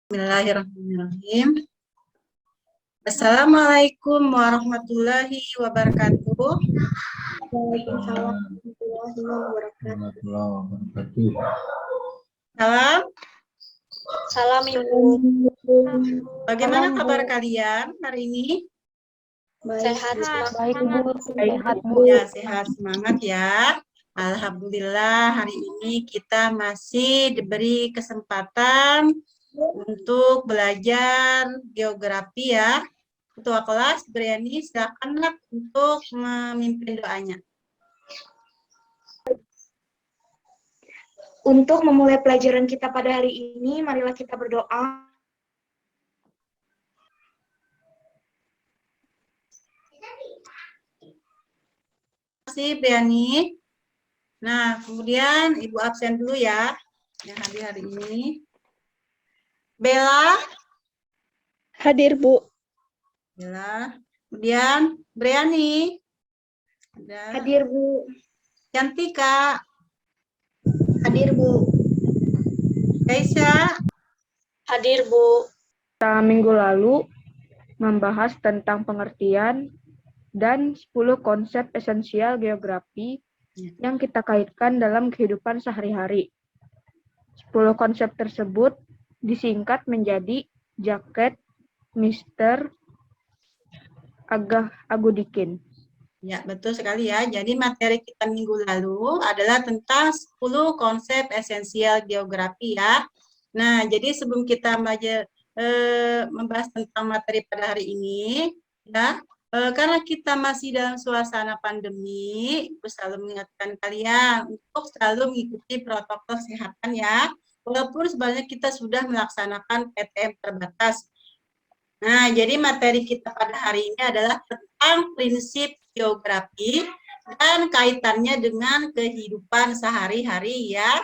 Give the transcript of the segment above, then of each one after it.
Bismillahirrahmanirrahim. Assalamualaikum warahmatullahi wabarakatuh. Waalaikumsalam warahmatullahi wabarakatuh. Salam. Salam Ibu. Bagaimana kabar kalian hari ini? Sehat, Baik Ibu, sehat Bu. Ya, sehat, semangat ya. Alhamdulillah hari ini kita masih diberi kesempatan untuk belajar geografi ya. Ketua kelas Briani, silakan untuk memimpin doanya. Untuk memulai pelajaran kita pada hari ini, marilah kita berdoa. Terima kasih Briani. Nah, kemudian Ibu absen dulu ya, yang hadir hari ini. Bella. Hadir Bu. Bella. Kemudian Briani. Hadir Bu. Cantika. Hadir Bu. Kaisa. Hadir Bu. Kita minggu lalu membahas tentang pengertian dan 10 konsep esensial geografi yang kita kaitkan dalam kehidupan sehari-hari. 10 konsep tersebut disingkat menjadi jaket Mr. Agudikin. Ya, betul sekali ya. Jadi materi kita minggu lalu adalah tentang 10 konsep esensial geografi ya. Nah, jadi sebelum kita membahas tentang materi pada hari ini, ya, karena kita masih dalam suasana pandemi, Ibu selalu mengingatkan kalian untuk selalu mengikuti protokol kesehatan ya. Walaupun sebenarnya kita sudah melaksanakan PTM terbatas. Nah, jadi materi kita pada hari ini adalah tentang prinsip geografi dan kaitannya dengan kehidupan sehari-hari ya.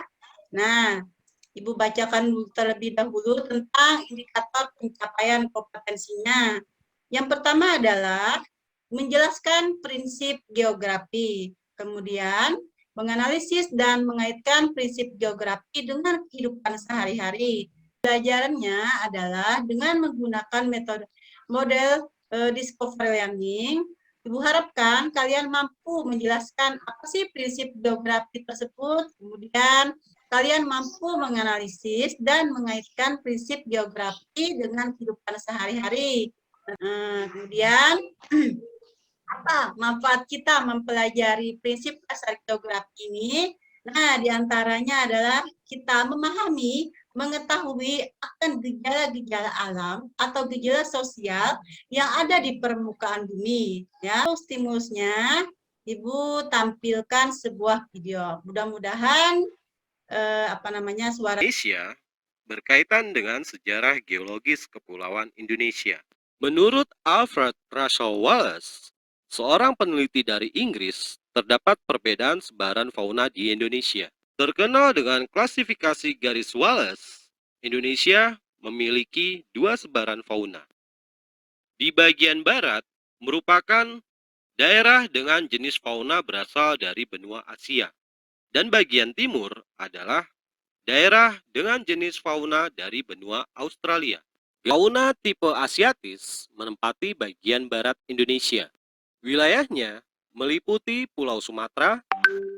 Nah, Ibu bacakan terlebih dahulu tentang indikator pencapaian kompetensinya. Yang pertama adalah menjelaskan prinsip geografi. Kemudian, menganalisis dan mengaitkan prinsip geografi dengan kehidupan sehari-hari. Pelajarannya adalah dengan menggunakan model discovery learning. Ibu harapkan kalian mampu menjelaskan apa sih prinsip geografi tersebut, kemudian kalian mampu menganalisis dan mengaitkan prinsip geografi dengan kehidupan sehari-hari. Kemudian, apa manfaat kita mempelajari prinsip dasar geografi ini? Nah, diantaranya adalah kita memahami, mengetahui akan gejala-gejala alam atau gejala sosial yang ada di permukaan bumi. Ya, stimulusnya, Ibu tampilkan sebuah video. Mudah-mudahan suara Indonesia berkaitan dengan sejarah geologis kepulauan Indonesia. Menurut Alfred Russel Wallace, seorang peneliti dari Inggris, terdapat perbedaan sebaran fauna di Indonesia. Terkenal dengan klasifikasi garis Wallace, Indonesia memiliki 2 sebaran fauna. Di bagian barat merupakan daerah dengan jenis fauna berasal dari benua Asia, dan bagian timur adalah daerah dengan jenis fauna dari benua Australia. Fauna tipe Asiatis menempati bagian barat Indonesia. Wilayahnya meliputi Pulau Sumatera,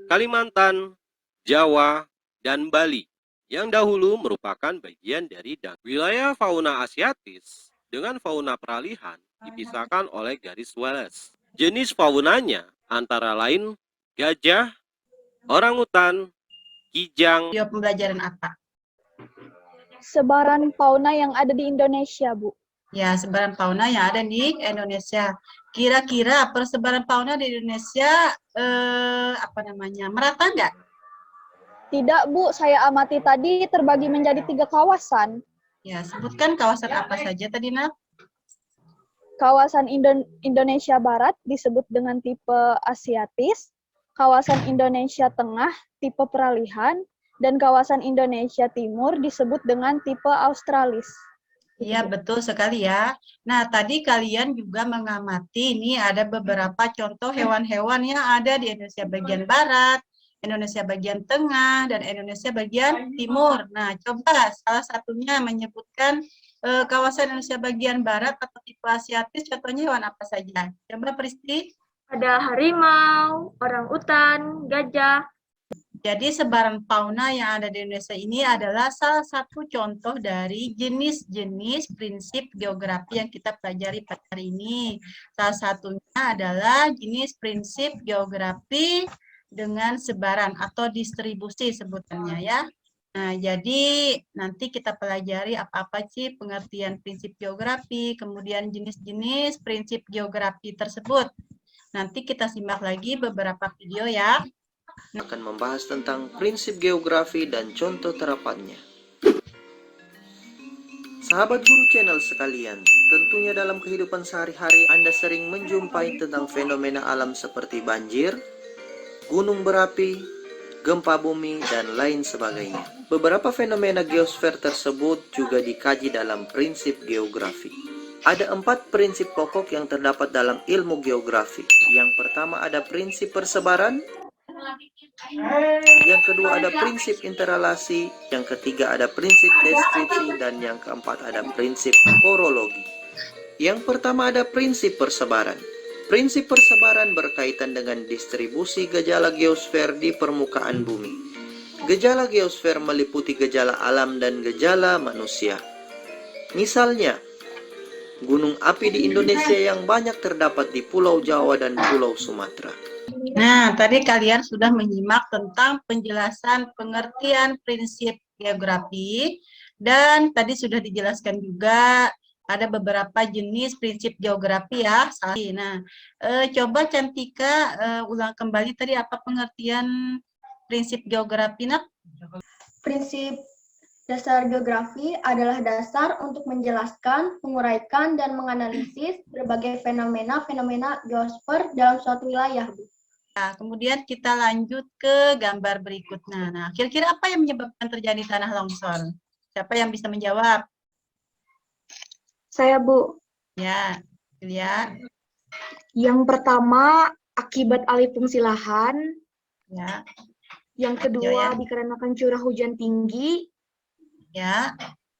Kalimantan, Jawa, dan Bali, yang dahulu merupakan bagian dari wilayah fauna Asiatis dengan fauna peralihan dipisahkan oleh garis Wallace. Jenis faunanya antara lain gajah, orangutan, kijang. video pembelajaran apa? Sebaran fauna yang ada di Indonesia, Bu. Ya, sebaran fauna yang ada di Indonesia. Kira-kira persebaran fauna di Indonesia merata nggak? Tidak, Bu. Saya amati tadi terbagi menjadi 3 kawasan. Ya, sebutkan kawasan apa saja tadi, Nak? Kawasan Indonesia Barat disebut dengan tipe Asiatis, kawasan Indonesia Tengah tipe peralihan, dan kawasan Indonesia Timur disebut dengan tipe Australis. Iya, betul sekali ya. Nah, tadi kalian juga mengamati ini ada beberapa contoh hewan-hewan yang ada di Indonesia bagian barat, Indonesia bagian tengah, dan Indonesia bagian timur. Nah, coba salah satunya menyebutkan kawasan Indonesia bagian barat atau tipe Asiatis, contohnya hewan apa saja? Coba Pristi. Ada harimau, orangutan, gajah. Jadi sebaran fauna yang ada di Indonesia ini adalah salah satu contoh dari jenis-jenis prinsip geografi yang kita pelajari pada hari ini. Salah satunya adalah jenis prinsip geografi dengan sebaran atau distribusi sebutannya ya. Nah, jadi nanti kita pelajari apa-apa sih pengertian prinsip geografi, kemudian jenis-jenis prinsip geografi tersebut. Nanti kita simak lagi beberapa video ya. Akan membahas tentang prinsip geografi dan contoh terapannya. Sahabat guru channel sekalian, tentunya dalam kehidupan sehari-hari Anda sering menjumpai tentang fenomena alam seperti banjir, gunung berapi, gempa bumi, dan lain sebagainya. Beberapa fenomena geosfer tersebut juga dikaji dalam prinsip geografi. Ada 4 prinsip pokok yang terdapat dalam ilmu geografi. Yang pertama ada prinsip persebaran, yang kedua ada prinsip interrelasi, yang ketiga ada prinsip deskripsi, dan yang keempat ada prinsip korologi. Yang pertama ada prinsip persebaran. Prinsip persebaran berkaitan dengan distribusi gejala geosfer di permukaan bumi. Gejala geosfer meliputi gejala alam dan gejala manusia. Misalnya, gunung api di Indonesia yang banyak terdapat di Pulau Jawa dan Pulau Sumatera. Nah, tadi kalian sudah menyimak tentang penjelasan pengertian prinsip geografi, dan tadi sudah dijelaskan juga ada beberapa jenis prinsip geografi ya. Nah, coba Cantika ulang kembali tadi apa pengertian prinsip geografi, Nak? Prinsip dasar geografi adalah dasar untuk menjelaskan, menguraikan, dan menganalisis berbagai fenomena-fenomena geosfer dalam suatu wilayah, Bu. Nah, kemudian kita lanjut ke gambar berikutnya. Nah, kira-kira apa yang menyebabkan terjadi tanah longsor? Siapa yang bisa menjawab? Saya, Bu. Ya, lihat. Yang pertama, akibat alih fungsi lahan. Ya, Yang kedua, dikarenakan curah hujan tinggi. ya.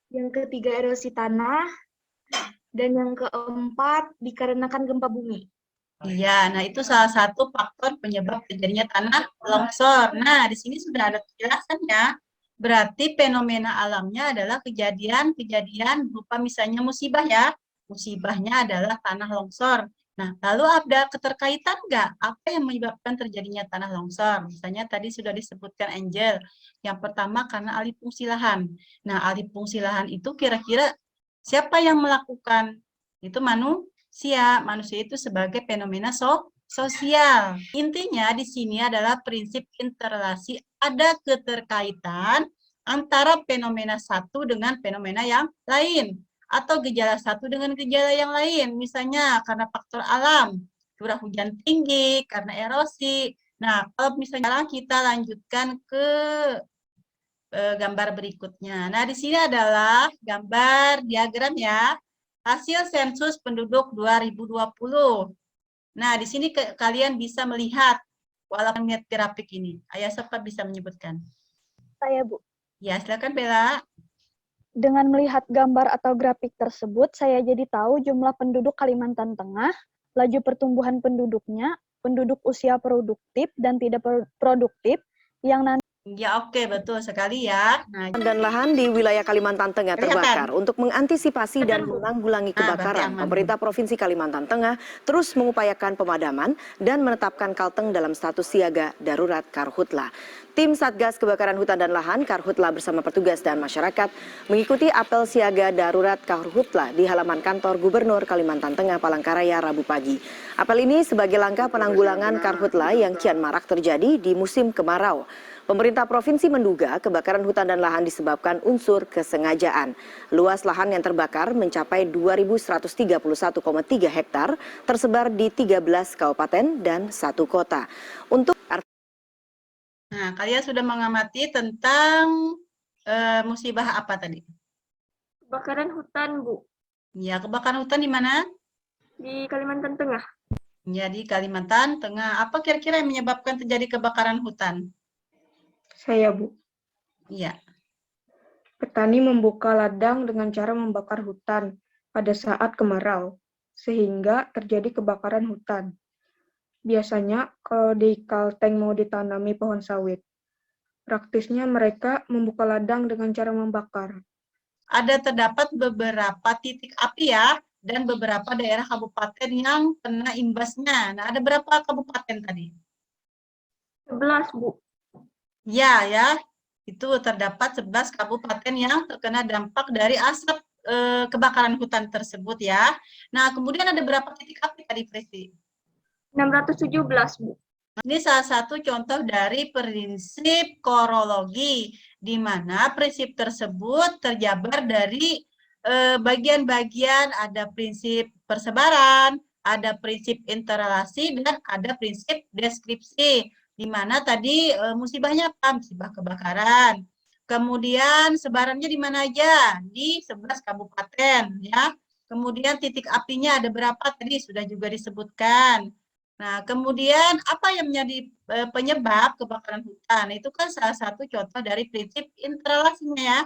Yang ketiga, erosi tanah. Dan yang keempat, dikarenakan gempa bumi. Iya, nah itu salah satu faktor penyebab terjadinya tanah longsor. Nah, di sini sudah ada penjelasannya. Berarti fenomena alamnya adalah kejadian-kejadian berupa misalnya musibah ya. Musibahnya adalah tanah longsor. Nah, lalu ada keterkaitan nggak? Apa yang menyebabkan terjadinya tanah longsor? Misalnya tadi sudah disebutkan Angel. Yang pertama karena alih fungsi lahan. Nah, alih fungsi lahan itu kira-kira siapa yang melakukan? Itu manusia itu sebagai fenomena sosial. Intinya di sini adalah prinsip interrelasi, ada keterkaitan antara fenomena satu dengan fenomena yang lain, atau gejala satu dengan gejala yang lain, misalnya karena faktor alam, curah hujan tinggi, karena erosi. Nah, kalau misalnya kita lanjutkan ke gambar berikutnya. Nah, di sini adalah gambar diagram ya. Hasil sensus penduduk 2020. Nah, di sini kalian bisa melihat walaupun lihat grafik ini. Ayah siapa bisa menyebutkan? Saya, Bu. Ya, silakan Bella. Dengan melihat gambar atau grafik tersebut, saya jadi tahu jumlah penduduk Kalimantan Tengah, laju pertumbuhan penduduknya, penduduk usia produktif dan tidak produktif, yang nanti Ya, oke, betul sekali ya. Nah, Dan lahan di wilayah Kalimantan Tengah terbakar. Untuk mengantisipasi dan menanggulangi kebakaran, pemerintah Provinsi Kalimantan Tengah terus mengupayakan pemadaman dan menetapkan Kalteng dalam status siaga darurat Karhutla. Tim Satgas Kebakaran Hutan dan Lahan Karhutla bersama petugas dan masyarakat mengikuti apel siaga darurat Karhutla di halaman kantor Gubernur Kalimantan Tengah Palangkaraya Rabu pagi. Apel ini sebagai langkah penanggulangan Karhutla yang kian marak terjadi di musim kemarau. Pemerintah provinsi menduga kebakaran hutan dan lahan disebabkan unsur kesengajaan. Luas lahan yang terbakar mencapai 2.131,3 hektar, tersebar di 13 kabupaten dan 1 kota. Nah, kalian sudah mengamati tentang musibah apa tadi? Kebakaran hutan, Bu. Ya, kebakaran hutan di mana? Di Kalimantan Tengah. Ya, di Kalimantan Tengah. Apa kira-kira yang menyebabkan terjadi kebakaran hutan? Saya, Bu. Iya. Petani membuka ladang dengan cara membakar hutan pada saat kemarau, sehingga terjadi kebakaran hutan. Biasanya kalau di Kalteng mau ditanami pohon sawit, praktisnya mereka membuka ladang dengan cara membakar. Ada terdapat beberapa titik api ya, dan beberapa daerah kabupaten yang kena imbasnya. Nah, ada berapa kabupaten tadi? 11, Bu. Ya, itu terdapat 11 kabupaten yang terkena dampak dari asap kebakaran hutan tersebut ya. Nah, kemudian ada berapa titik api tadi, Presti? 617, Bu. Ini salah satu contoh dari prinsip korologi, di mana prinsip tersebut terjabar dari bagian-bagian, ada prinsip persebaran, ada prinsip interrelasi, dan ada prinsip deskripsi, di mana tadi musibahnya apa? Musibah kebakaran. Kemudian sebarannya di mana aja? Di 11 kabupaten ya. Kemudian titik apinya ada berapa tadi sudah juga disebutkan. Nah, kemudian apa yang menjadi penyebab kebakaran hutan? Itu kan salah satu contoh dari prinsip interrelasinya ya.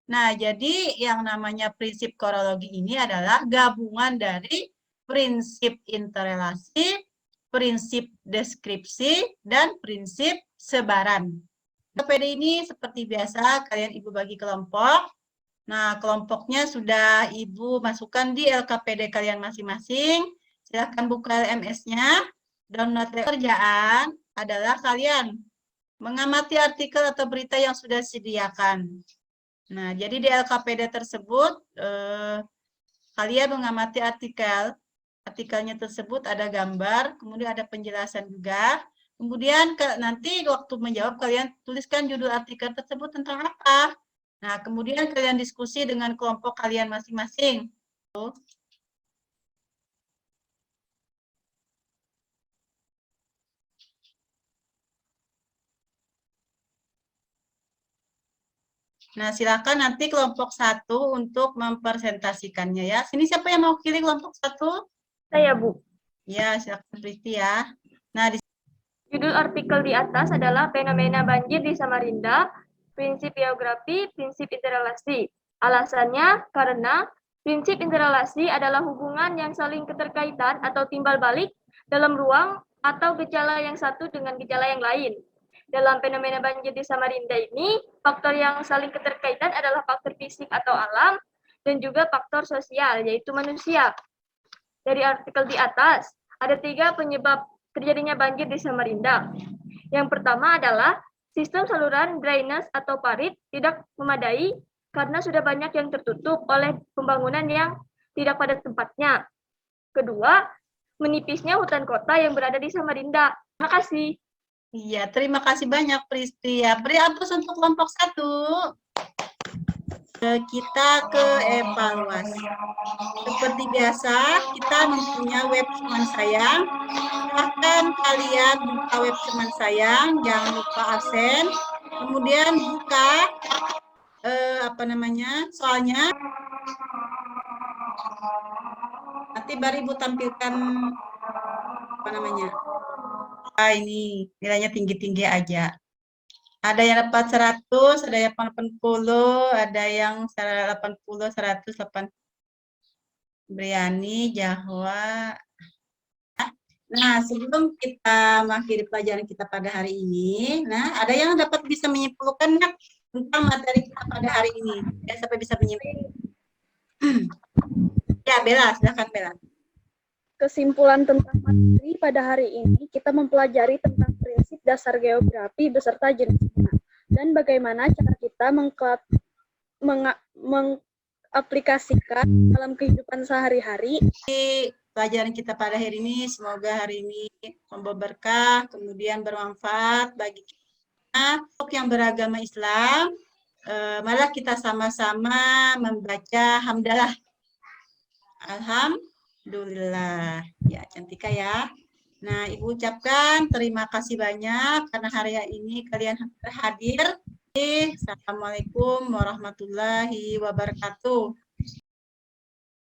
Nah, jadi yang namanya prinsip korologi ini adalah gabungan dari prinsip interrelasi, prinsip deskripsi, dan prinsip sebaran. LKPD ini seperti biasa kalian Ibu bagi kelompok. Nah, kelompoknya sudah Ibu masukkan di LKPD kalian masing-masing. Silahkan buka LMS-nya. Download kerjaan adalah kalian mengamati artikel atau berita yang sudah disediakan. Nah, jadi di LKPD tersebut, kalian mengamati artikelnya tersebut ada gambar, kemudian ada penjelasan juga. Kemudian nanti waktu menjawab kalian tuliskan judul artikel tersebut tentang apa. Nah, kemudian kalian diskusi dengan kelompok kalian masing-masing. Nah, silakan nanti kelompok 1 untuk mempresentasikannya ya. Sini siapa yang mau pilih kelompok 1? Saya, Bu. Ya, silakan Priti ya. Nah, Judul artikel di atas adalah Fenomena Banjir di Samarinda, Prinsip Geografi, Prinsip Interrelasi. Alasannya karena prinsip interrelasi adalah hubungan yang saling keterkaitan atau timbal balik dalam ruang atau gejala yang satu dengan gejala yang lain. Dalam fenomena banjir di Samarinda ini, faktor yang saling keterkaitan adalah faktor fisik atau alam dan juga faktor sosial, yaitu manusia. Dari artikel di atas, ada 3 penyebab terjadinya banjir di Samarinda. Yang pertama adalah sistem saluran drainase atau parit tidak memadai karena sudah banyak yang tertutup oleh pembangunan yang tidak pada tempatnya. Kedua, menipisnya hutan kota yang berada di Samarinda. Terima kasih. Iya, terima kasih banyak Pristi ya. Beri aplaus untuk kelompok 1. Kita ke evaluasi. Seperti biasa, kita mempunyai web teman sayang. Silahkan kalian buka web teman sayang, jangan lupa absen. Kemudian buka soalnya. Nanti baru Ibu tampilkan ini nilainya tinggi-tinggi aja. Ada yang dapat 100, ada yang 80, ada yang 80, 180. Briani, Jahwa. Nah, sebelum kita mengakhiri pelajaran kita pada hari ini, nah ada yang dapat bisa menyimpulkan tentang materi kita pada hari ini. Ya, sampai bisa menyimpulkan. Ya, Bella, silakan Bella. Kesimpulan tentang materi pada hari ini, kita mempelajari tentang prinsip dasar geografi beserta jenisnya, dan bagaimana cara kita mengaplikasikan dalam kehidupan sehari-hari. Pelajaran kita pada hari ini, semoga hari ini membawa berkah, kemudian bermanfaat bagi kita yang beragama Islam. Malah kita sama-sama membaca hamdalah. Alhamdulillah. Ya, Cantika ya. Nah, Ibu ucapkan terima kasih banyak karena hari ini kalian hadir. Assalamualaikum warahmatullahi wabarakatuh.